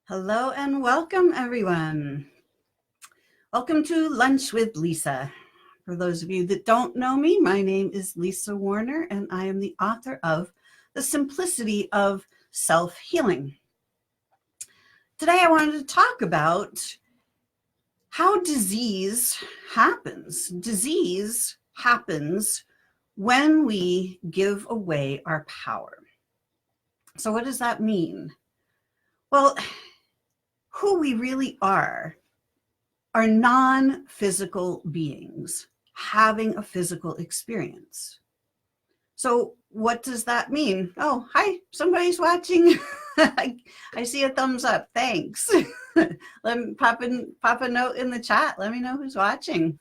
Hello and welcome, everyone. Welcome to Lunch with Lisa. For those of you that don't know me, my name is Lisa Warner, and I am the author of The Simplicity of Self-Healing. Today, I wanted to talk about how disease happens. Disease happens when we give away our power. So what does that mean? Well, who we really are non-physical beings having a physical experience. So what does that mean? Oh, hi, somebody's watching. I see a thumbs up. Thanks. Let me pop a note in the chat. Let me know who's watching.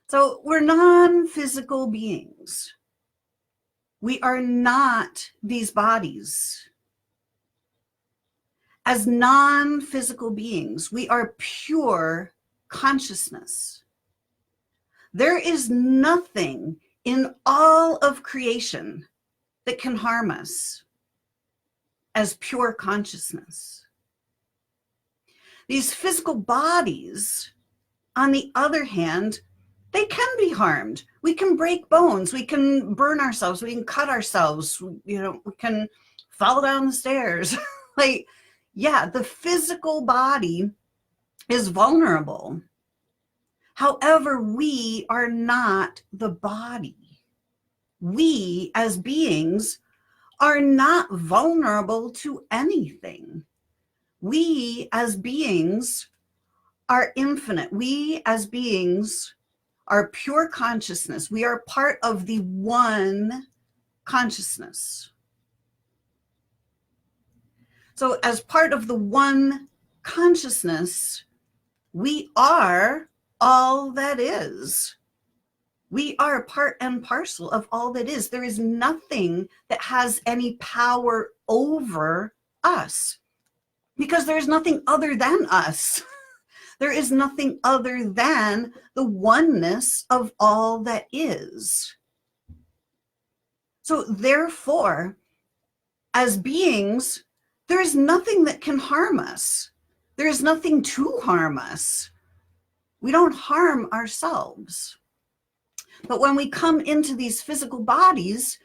So we're non-physical beings. We are not these bodies. As non-physical beings, we are pure consciousness. There is nothing in all of creation that can harm us as pure consciousness. These physical bodies, on the other hand, they can be harmed. We can break bones, we can burn ourselves, we can cut ourselves, we can fall down the stairs. Yeah, the physical body is vulnerable. However, we are not the body. We as beings are not vulnerable to anything. We as beings are infinite. We as beings are pure consciousness. We are part of the one consciousness. So as part of the one consciousness, we are all that is. We are part and parcel of all that is. There is nothing that has any power over us because there is nothing other than us. There is nothing other than the oneness of all that is. So therefore, as beings, there is nothing that can harm us. There is nothing to harm us. We don't harm ourselves. But when we come into these physical bodies,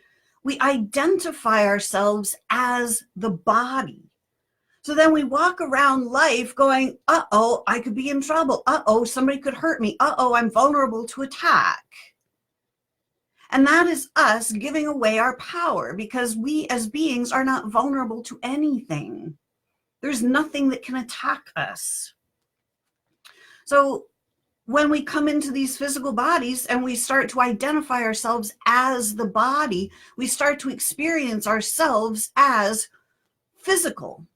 we identify ourselves as the body. So then we walk around life going, uh-oh, I could be in trouble. Uh-oh, somebody could hurt me. Uh-oh, I'm vulnerable to attack. And that is us giving away our power because we as beings are not vulnerable to anything. There's nothing that can attack us. So when we come into these physical bodies and we start to identify ourselves as the body, we start to experience ourselves as physical.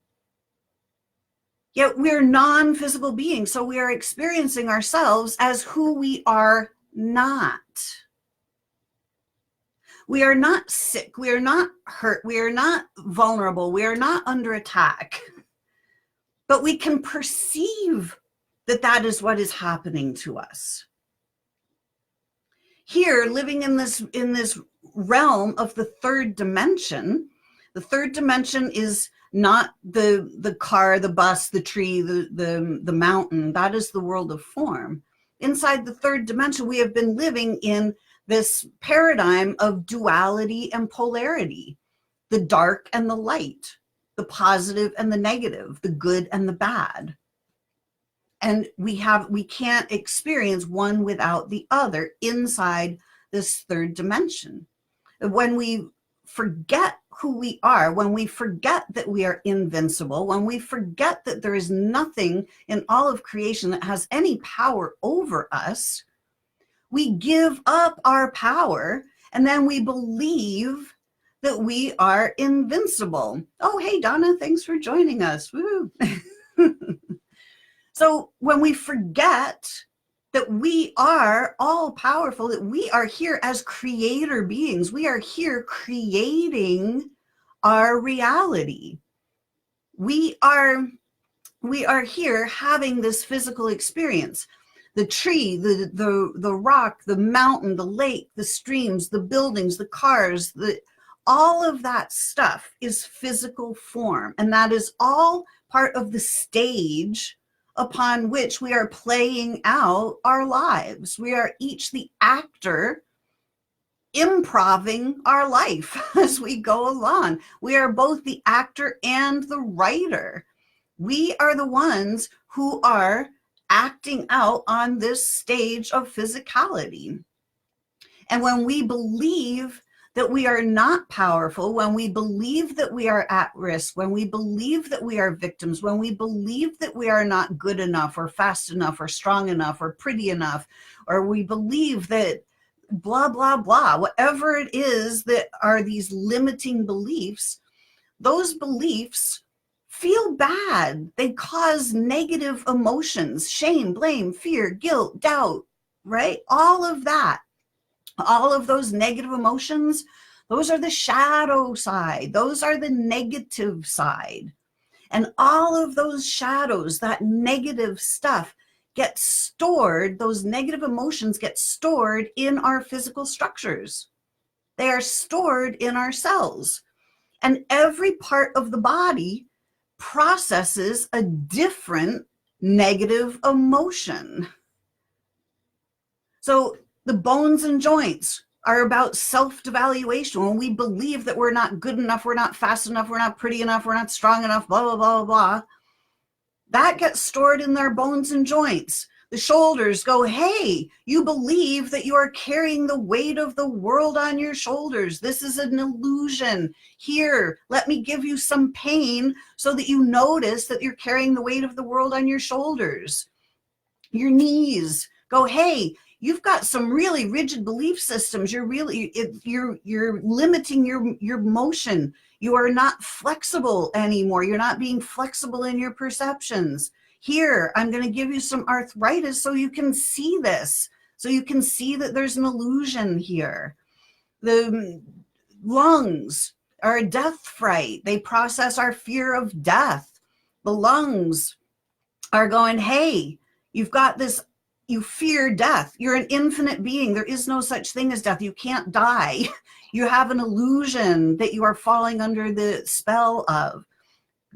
Yet we're non-physical beings, so we are experiencing ourselves as who we are not. We are not sick, we are not hurt, we are not vulnerable, we are not under attack. But we can perceive that that is what is happening to us. Here, living in this realm of the third dimension, the third dimension is not the car, the bus, the tree, the mountain. That is the world of form. Inside the third dimension, we have been living in this paradigm of duality and polarity, the dark and the light, the positive and the negative, the good and the bad. And we can't experience one without the other inside this third dimension. When we forget who we are, when we forget that we are invincible, when we forget that there is nothing in all of creation that has any power over us, we give up our power and then we believe that we are invincible. Oh, hey, Donna, thanks for joining us. Woo. So when we forget that we are all powerful, that we are here as creator beings, we are here creating our reality. We are here having this physical experience. The tree, the rock, the mountain, the lake, the streams, the buildings, the cars, all of that stuff is physical form. And that is all part of the stage upon which we are playing out our lives. We are each the actor improving our life as we go along. We are both the actor and the writer. We are the ones who are acting out on this stage of physicality. And when we believe that we are not powerful, when we believe that we are at risk, when we believe that we are victims, when we believe that we are not good enough or fast enough or strong enough or pretty enough, or we believe that blah, blah, blah, whatever it is that are these limiting beliefs, those beliefs feel bad. They cause negative emotions, shame, blame, fear, guilt, doubt, right? All of that. All of those negative emotions, those are the shadow side. Those are the negative side. And all of those shadows, that negative stuff gets stored, those negative emotions get stored in our physical structures. They are stored in our cells. And every part of the body processes a different negative emotion. So the bones and joints are about self-devaluation. When we believe that we're not good enough, we're not fast enough, we're not pretty enough, we're not strong enough, blah, blah, blah, blah, that gets stored in their bones and joints. The shoulders go, hey, you believe that you are carrying the weight of the world on your shoulders. This is an illusion. Here, let me give you some pain so that you notice that you're carrying the weight of the world on your shoulders. Your knees go, hey, you've got some really rigid belief systems. You're limiting your motion. You are not flexible anymore. You're not being flexible in your perceptions. Here, I'm going to give you some arthritis so you can see this. So you can see that there's an illusion here. The lungs are a death fright. They process our fear of death. The lungs are going, hey, you've got this. You fear death. You're an infinite being. There is no such thing as death. You can't die. You have an illusion that you are falling under the spell of.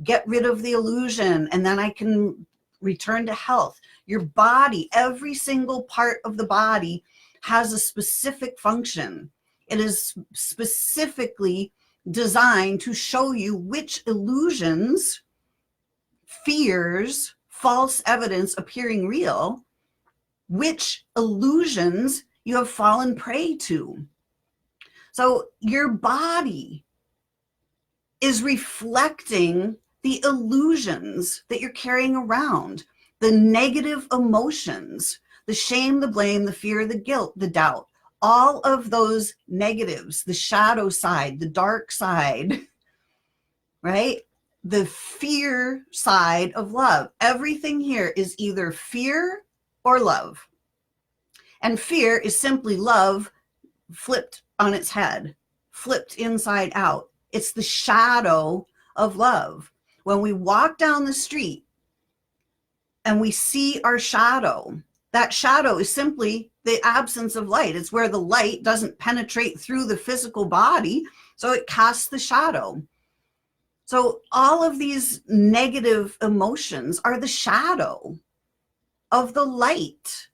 Get rid of the illusion, and then I can return to health. Your body, every single part of the body has a specific function. It is specifically designed to show you which illusions, fears, false evidence appearing real, which illusions you have fallen prey to. So your body is reflecting the illusions that you're carrying around, the negative emotions, the shame, the blame, the fear, the guilt, the doubt, all of those negatives, the shadow side, the dark side, right? The fear side of love. Everything here is either fear or love. And fear is simply love flipped on its head, flipped inside out. It's the shadow of love. When we walk down the street and we see our shadow, that shadow is simply the absence of light. It's where the light doesn't penetrate through the physical body, so it casts the shadow. So all of these negative emotions are the shadow of the light.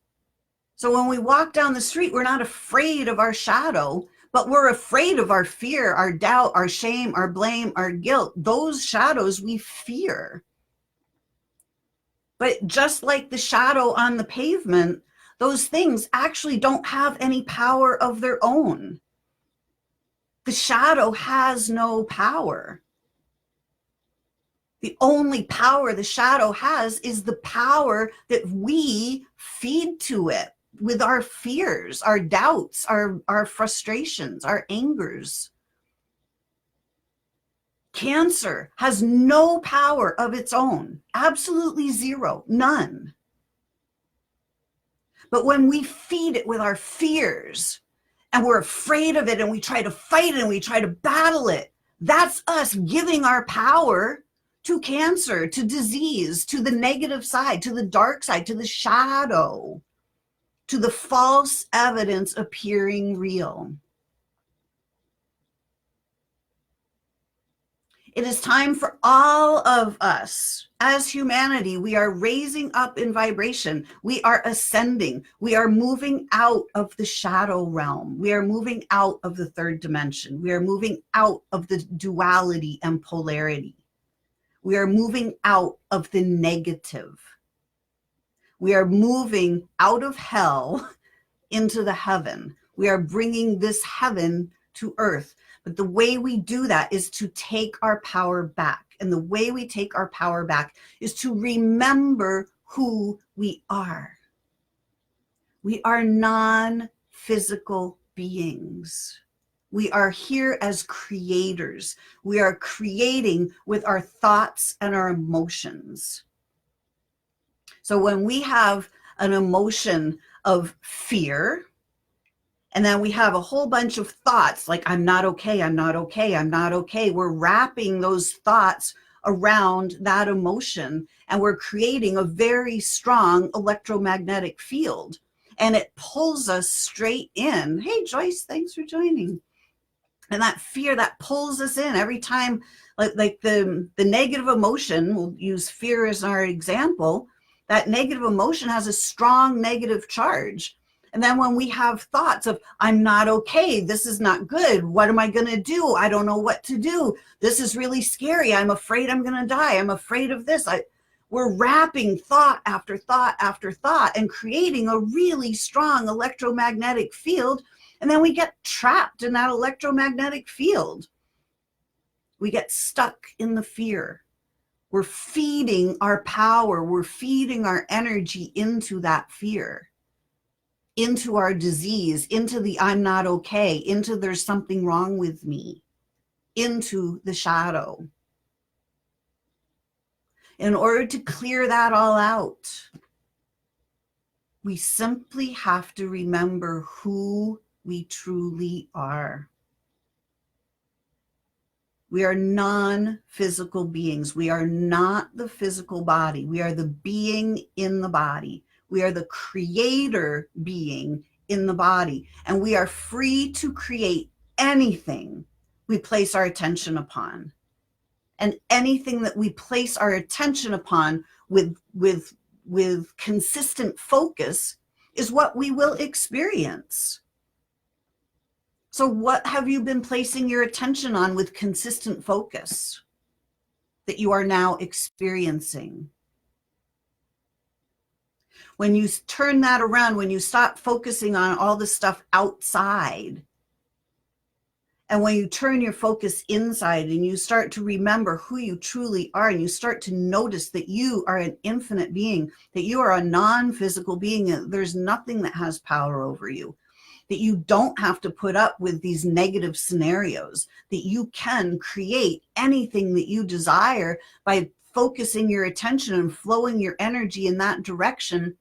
So when we walk down the street, we're not afraid of our shadow, but we're afraid of our fear, our doubt, our shame, our blame, our guilt. Those shadows we fear. But just like the shadow on the pavement, those things actually don't have any power of their own. The shadow has no power. The only power the shadow has is the power that we feed to it with our fears, our doubts, our frustrations, our angers. Cancer has no power of its own, absolutely zero, none. But when we feed it with our fears and we're afraid of it and we try to fight it and we try to battle it, that's us giving our power to cancer, to disease, to the negative side, to the dark side, to the shadow, to the false evidence appearing real. It is time for all of us as humanity. We are raising up in vibration. We are ascending. We are moving out of the shadow realm. We are moving out of the third dimension. We are moving out of the duality and polarity. We are moving out of the negative. We are moving out of hell into the heaven. We are bringing this heaven to earth. But the way we do that is to take our power back. And the way we take our power back is to remember who we are. We are non-physical beings. We are here as creators. We are creating with our thoughts and our emotions. So when we have an emotion of fear, and then we have a whole bunch of thoughts like, I'm not okay, I'm not okay, I'm not okay. We're wrapping those thoughts around that emotion, and we're creating a very strong electromagnetic field, and it pulls us straight in. Hey, Joyce, thanks for joining. And that fear that pulls us in every time, like the negative emotion, we'll use fear as our example, that negative emotion has a strong negative charge. And then when we have thoughts of, I'm not okay, this is not good, what am I going to do? I don't know what to do. This is really scary. I'm afraid I'm going to die. I'm afraid of this. We're wrapping thought after thought after thought and creating a really strong electromagnetic field. And then we get trapped in that electromagnetic field. We get stuck in the fear. We're feeding our power. We're feeding our energy into that fear, into our disease, into the I'm not okay, into there's something wrong with me, into the shadow. In order to clear that all out, we simply have to remember who we truly are. We are non-physical beings. We are not the physical body. We are the being in the body. We are the creator being in the body. And we are free to create anything we place our attention upon. And anything that we place our attention upon with consistent focus is what we will experience. So what have you been placing your attention on with consistent focus that you are now experiencing? When you turn that around, when you stop focusing on all the stuff outside, and when you turn your focus inside and you start to remember who you truly are, and you start to notice that you are an infinite being, that you are a non-physical being, and there's nothing that has power over you, that you don't have to put up with these negative scenarios, that you can create anything that you desire by focusing your attention and flowing your energy in that direction.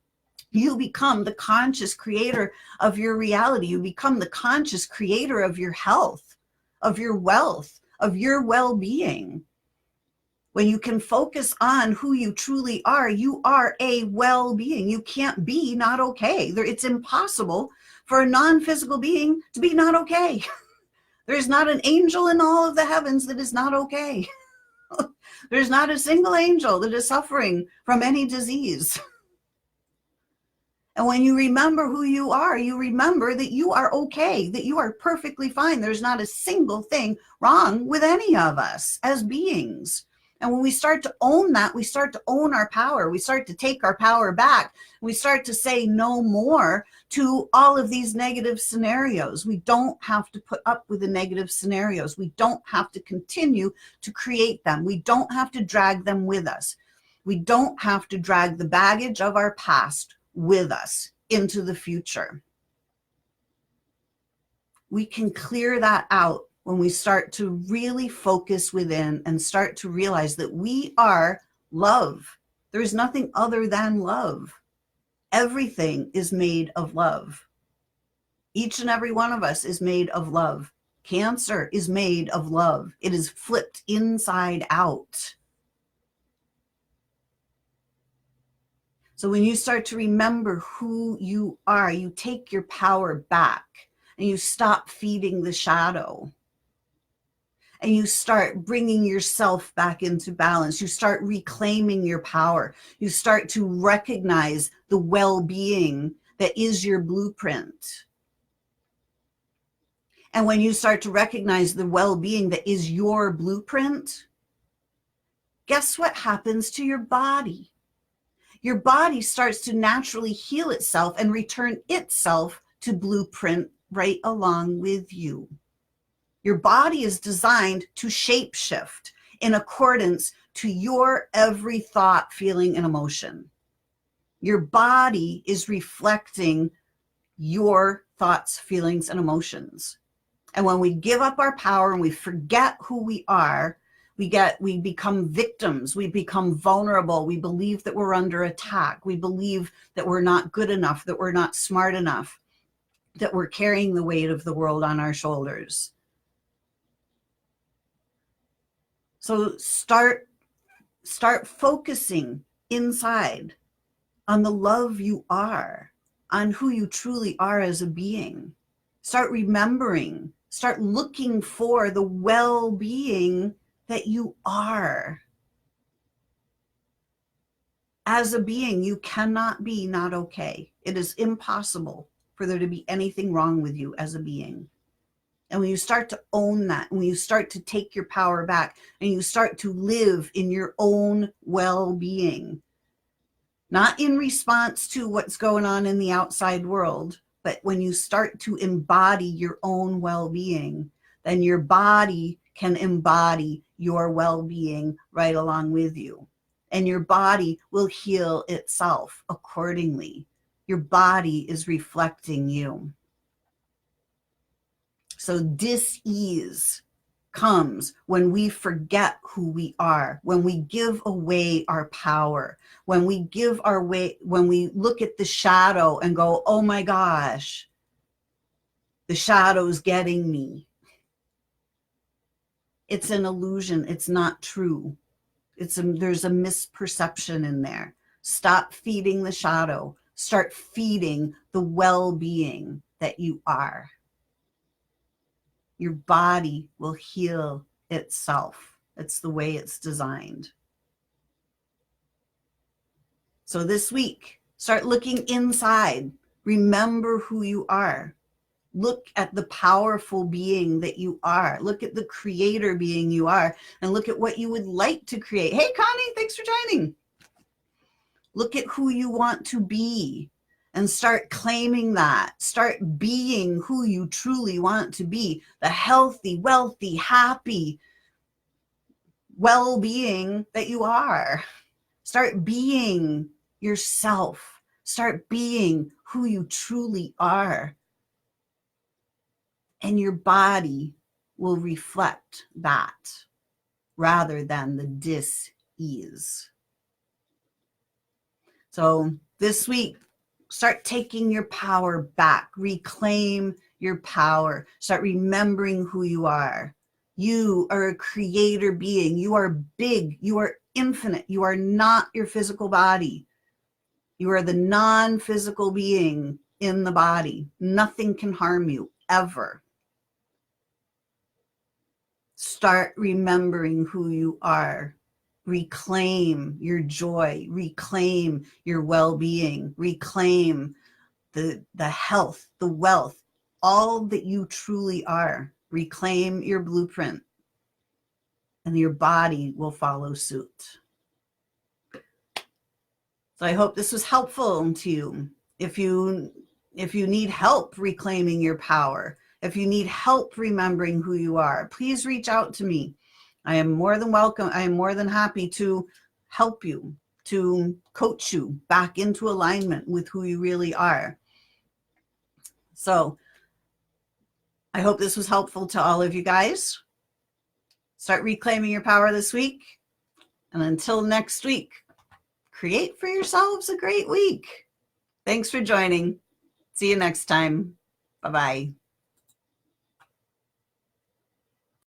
You become the conscious creator of your reality. You become the conscious creator of your health, of your wealth, of your well-being. When you can focus on who you truly are, you are a well-being. You can't be not okay. It's impossible for a non-physical being to be not okay. There's not an angel in all of the heavens that is not okay. There's not a single angel that is suffering from any disease. And when you remember who you are, you remember that you are okay, that you are perfectly fine. There's not a single thing wrong with any of us as beings. And when we start to own that, we start to own our power. We start to take our power back. We start to say no more to all of these negative scenarios. We don't have to put up with the negative scenarios. We don't have to continue to create them. We don't have to drag them with us. We don't have to drag the baggage of our past with us into the future. We can clear that out when we start to really focus within and start to realize that we are love. There's nothing other than love. Everything is made of love. Each and every one of us is made of love. Cancer is made of love. It is flipped inside out. So when you start to remember who you are, you take your power back and you stop feeding the shadow. and you start bringing yourself back into balance. You start reclaiming your power. You start to recognize the well-being that is your blueprint. And when you start to recognize the well-being that is your blueprint, guess what happens to your body? Your body starts to naturally heal itself and return itself to blueprint right along with you. Your body is designed to shapeshift in accordance to your every thought, feeling, and emotion. Your body is reflecting your thoughts, feelings, and emotions. And when we give up our power and we forget who we are, we become victims. We become vulnerable. We believe that we're under attack. We believe that we're not good enough, that we're not smart enough, that we're carrying the weight of the world on our shoulders. So start focusing inside on the love you are, on who you truly are as a being. Start remembering, start looking for the well-being that you are. As a being, you cannot be not okay. It is impossible for there to be anything wrong with you as a being. And when you start to own that, when you start to take your power back and you start to live in your own well-being, not in response to what's going on in the outside world, but when you start to embody your own well-being, then your body can embody your well-being right along with you. And your body will heal itself accordingly. Your body is reflecting you. So dis-ease comes when we forget who we are, when we give away our power, when we when we look at the shadow and go, oh my gosh, the shadow's getting me. It's an illusion. It's not true. There's a misperception in there. Stop feeding the shadow. Start feeding the well-being that you are. Your body will heal itself. It's the way it's designed. So this week, start looking inside. Remember who you are. Look at the powerful being that you are. Look at the creator being you are, and look at what you would like to create. Hey, Connie, thanks for joining. Look at who you want to be and start claiming that. Start being who you truly want to be. The healthy, wealthy, happy well-being that you are. Start being yourself. Start being who you truly are. And your body will reflect that rather than the dis-ease. So this week, start taking your power back. Reclaim your power. Start remembering who you are. You are a creator being. You are big. You are infinite. You are not your physical body. You are the non-physical being in the body. Nothing can harm you ever. Start remembering who you are. Reclaim your joy. Reclaim your well-being. Reclaim the health, the wealth, all that you truly are. Reclaim your blueprint, and your body will follow suit. So I hope this was helpful to you. If you need help reclaiming your power, if you need help remembering who you are, please reach out to me. I am more than welcome. I am more than happy to help you, to coach you back into alignment with who you really are. So I hope this was helpful to all of you guys. Start reclaiming your power this week. And until next week, create for yourselves a great week. Thanks for joining. See you next time. Bye-bye.